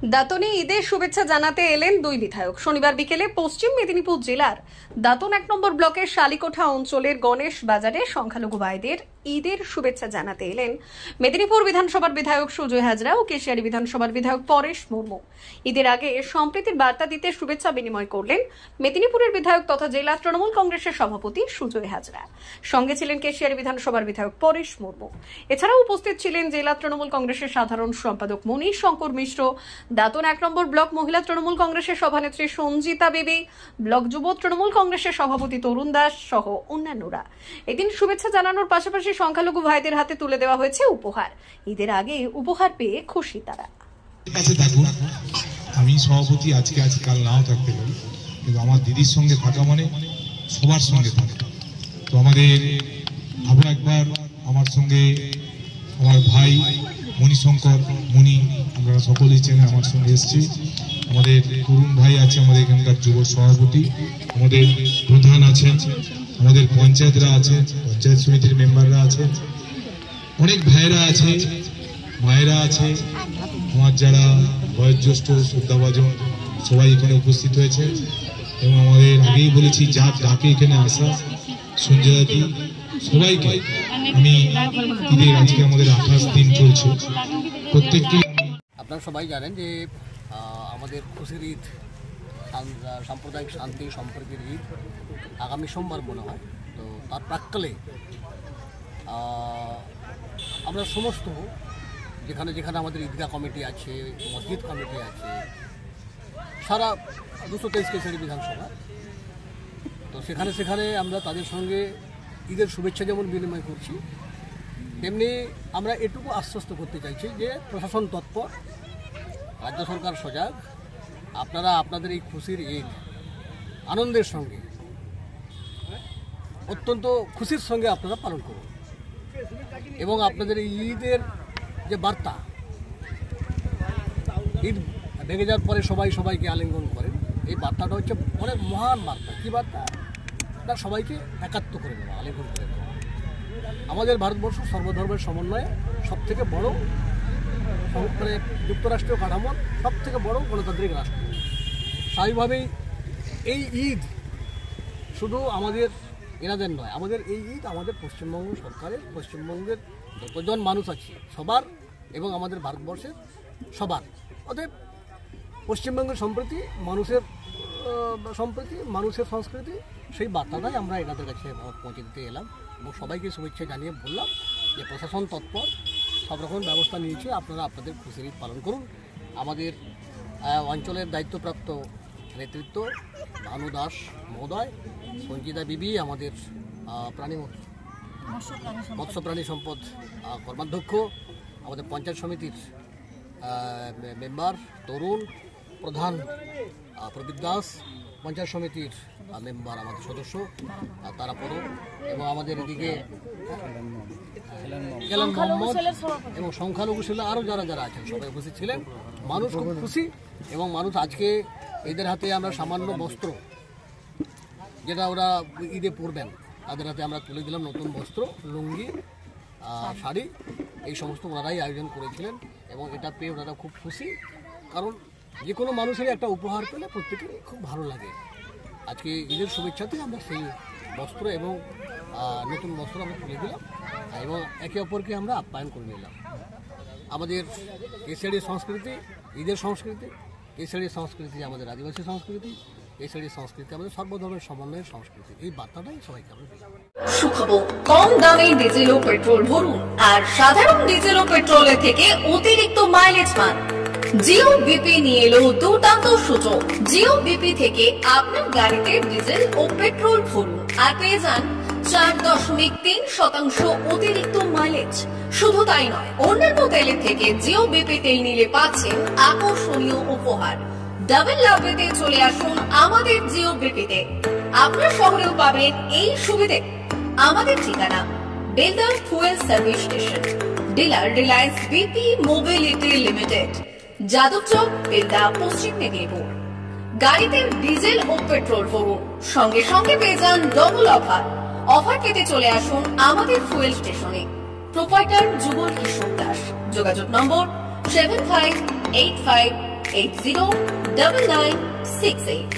দাঁতনে ঈদের শুভেচ্ছা জানাতে এলেন দুই বিধায়ক। শনিবার বিকেলে পশ্চিম মেদিনীপুর জেলার দাঁতন 1 নম্বর ব্লকের শালিকোঠা অঞ্চলের গণেশ বাজারে সংখ্যালঘু ভাইদের ঈদের শুভেচ্ছা জানাতে এলেন মেদিনীপুর বিধানসভার বিধায়ক সুজয় হাজরা ও কেশিয়ারি বিধানসভার বিধায়ক পরেশ মুর্মু। ঈদের আগে সম্প্রীতির বার্তা দিতে শুভেচ্ছা বিনিময় করলেন মেদিনীপুরের বিধায়ক তথা জেলা তৃণমূল কংগ্রেসের সভাপতি সুজয় হাজরা। সঙ্গে ছিলেন কেশিয়ারি বিধানসভার বিধায়ক পরেশ মুর্মু। এছাড়াও উপস্থিত ছিলেন জেলা তৃণমূল কংগ্রেসের সাধারণ সম্পাদক মনীশ শঙ্কর মিশ্র, দাঁতন 1 নম্বর ব্লক মহিলা তৃণমূল কংগ্রেসের সভানেত্রী সঞ্জিতা বিবি, ব্লক যুব তৃণমূল কংগ্রেসের সভাপতি তরুণ দাস সহ অন্যান্যরা। এদিন শুভেচ্ছা জানানোর পাশাপাশি সংখ্যালঘু ভাইদের হাতে তুলে দেওয়া হয়েছে উপহার। ঈদের আগে উপহার পেয়ে খুশি তারা। আমি সভাপতি আজকে আছি, কাল নাও থাকতে পারি, কিন্তু আমার দিদির সঙ্গে থাকা মানে সবার সঙ্গে থাকা। তো আমাদের আবার একবার আমার সঙ্গে আমার ভাই মণিশঙ্কর মুনি, আপনারা সকলেই চেনেন, আমার সঙ্গে এসছে। আমাদের তরুণ ভাই আছে, আমাদের এখানকার যুব সভাপতি, আমাদের প্রধান আছেন, আমাদের পঞ্চায়েতরা আছে, পঞ্চায়েত সমিতির মেম্বাররা আছে, অনেক ভাইরা আছে, মায়েরা আছে, আমার যারা বয়োজ্যেষ্ঠ শ্রদ্ধাভাজন সবাই এখানে উপস্থিত হয়েছে। এবং আমাদের আগেই বলেছি, যার ডাকে এখানে আসা সঞ্জয়াদি সবাইকে আমি ঈদের আজকে আমাদের 28 দিন চলছে, প্রত্যেককে আপনারা সবাই জানেন যে আমাদের খুশির ঈদ, সাম্প্রদায়িক শান্তি সম্প্রীতির ঈদ আগামী সোমবার মনে হয়। তো তার প্রাক্কালে আমরা সমস্ত যেখানে যেখানে আমাদের ঈদগাহ কমিটি আছে, মসজিদ কমিটি আছে, সারা 223 কেশিয়ারি বিধানসভা, তো সেখানে সেখানে আমরা তাদের সঙ্গে ঈদের শুভেচ্ছা যেমন বিনিময় করছি, তেমনি আমরা এটুকু আশ্বস্ত করতে চাইছি যে প্রশাসন তৎপর, রাজ্য সরকার সজাগ। আপনারা আপনাদের এই খুশির ঈদ আনন্দের সঙ্গে, অত্যন্ত খুশির সঙ্গে আপনারা পালন করুন এবং আপনাদের এই ঈদের যে বার্তা, ঈদ ভেঙে যাওয়ার পরে সবাই সবাইকে আলিঙ্গন করেন, এই বার্তাটা হচ্ছে অনেক মহান বার্তা। কী বার্তা? তার সবাইকে একাত্ম করে দেওয়া, আলিঙ্গন করে দেওয়া। আমাদের ভারতবর্ষ সর্বধর্মের সমন্বয়ে সবথেকে বড়, মানে যুক্তরাষ্ট্রীয় কাঠামোর সবথেকে বড় গণতান্ত্রিক রাষ্ট্র। স্বাভাবিকভাবেই এই ঈদ শুধু আমাদের এনাদের নয়, আমাদের এই ঈদ আমাদের পশ্চিমবঙ্গ সরকারের, পশ্চিমবঙ্গের যতজন মানুষ আছে সবার, এবং আমাদের ভারতবর্ষের সবার। অতএব পশ্চিমবঙ্গের সম্প্রীতি, মানুষের সম্প্রীতি, মানুষের সংস্কৃতি, সেই বার্তাটাই আমরা এনাদের কাছে পৌঁছে দিতে এলাম এবং সবাইকে শুভেচ্ছা জানিয়ে বললাম যে প্রশাসন তৎপর, সব রকম ব্যবস্থা নিয়েছে, আপনারা আপনাদের খুশির ঈদ পালন করুন। আমাদের অঞ্চলের দায়িত্বপ্রাপ্ত নেতৃত্ব ভানু দাস মহোদয়, সঞ্জিতা বিবি, আমাদের মৎস্য প্রাণী সম্পদ কর্মাধ্যক্ষ, আমাদের পঞ্চায়েত সমিতির মেম্বার তরুণ, প্রধান প্রদীপ দাস, পঞ্চায়েত সমিতির মেম্বার আমাদের সদস্য তারা পড়ো, এবং আমাদের এদিকে কেলান মোহাম্মদ এবং সংখ্যালঘু ছিল আরও যারা যারা আছেন সবাই উপস্থিত ছিলেন। মানুষ খুব খুশি এবং মানুষ আজকে এদের হাতে আমরা সামান্য বস্ত্র, যেটা ওরা ঈদে পরবেন, তাদের হাতে আমরা তুলে দিলাম নতুন বস্ত্র, লুঙ্গি, শাড়ি, এই সমস্ত ওনারাই আয়োজন করেছিলেন এবং এটা পেয়ে ওনারা খুব খুশি। কারণ যে কোনো মানুষেরই একটা উপহার পেলে প্রত্যেকেরই খুব ভালো লাগে। আজকে ঈদের শুভেচ্ছাতে আমরা সেই বস্ত্র এবং নতুন বস্ত্র আমরা তুলে দিলাম এবং একে অপরকে আমরা আপ্যায়ন করে নিলাম। আমাদের কেশিয়ারি সংস্কৃতি, ঈদের সংস্কৃতি, কেশিয়ারি সংস্কৃতি আমাদের আদিবাসী সংস্কৃতি, কেশিয়ারি সংস্কৃতি আমাদের সর্বধর্মের সমন্বয়ের সংস্কৃতি। এই বার্তাটাই সবাইকে আমরা দিই। সুখবর, কম দামে ডিজেল ও পেট্রোল ভরুন আর সাধারণ ডিজেল ও পেট্রোলের থেকে অতিরিক্ত মাইলেজ পান। জিও বিপি নিয়ে এলো দুর্দান্ত সুযোগ। জিও বিপি থেকে আপনার গাড়িতে ডিজেল ও পেট্রোল ভরুন আর পেয়ে যান 4.3% অতিরিক্ত মাইলেজ। শুধু তাই নয়, অন্যান্য তেলের থেকে জিও বিপি তেল নিলে পাচ্ছেন আকর্ষণীয় উপহার। ডাবল লাভেতে চলে আসুন আমাদের জিও বিপিতে। আপনার শহরেও পাবেন এই সুবিধে। আমাদের ঠিকানা Belda fuel service station, dealer Reliance BP mobility limited, Jadabchak, Belda, পশ্চিম মেদিনীপুর। গাড়িতে ডিজেল ও পেট্রোল ভরুন, সঙ্গে সঙ্গে পেয়ে যান ডবল অফার। অফার পেতে চলে আসুন আমাদের ফুয়েল স্টেশনে। প্রোপাইটার যুগল কিশোর দাস। যোগাযোগ নম্বর 7585 809968.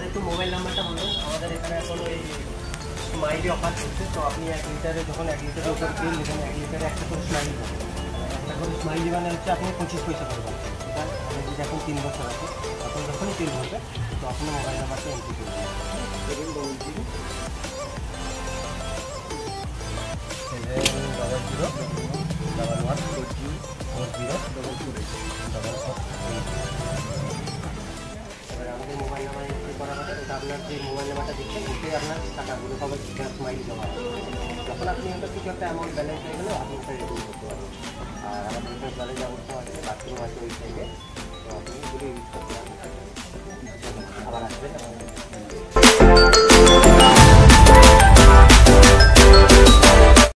একটু মোবাইল নাম্বারটা বলুন। আমাদের এখানে এখন ওই স্মাইলি অফার চলছে, তো আপনি 1 লিটারে যখন 1 লিটারের উপর তেল দেবেন 1 লিটারে একটা করে স্মাইলি পাবেন। একটা করে স্মাইলি মানে হচ্ছে আপনি 25 পয়সা করবেন। এটা যদি এখন 3 বছর আছে তখন যখনই তেল ভরবে তো আপনার মোবাইল নাম্বারটা এন্ট্রি করবেন 70011401140. এবার আমাদের মোবাইল নাম্বার এন্ট্রি করা হবে, এটা আপনার যে মোবাইল নাম্বারটা দিচ্ছেন ওটাই আপনার টাকাগুলো সবাই স্মাইলি জমা হবে। যখন আপনি ওটা কিছু একটা অ্যামাউন্ট ব্যালেন্স হয়ে গেলে আপনি ওটা রিডিম করতে পারবেন। আর আমাদের এখানে জলের ব্যবস্থা আছে, বাথরুম আছে ওই সাইডে, তো আপনি এগুলো ইউজ করতে পারবেন। আবার আসবেন আমাদের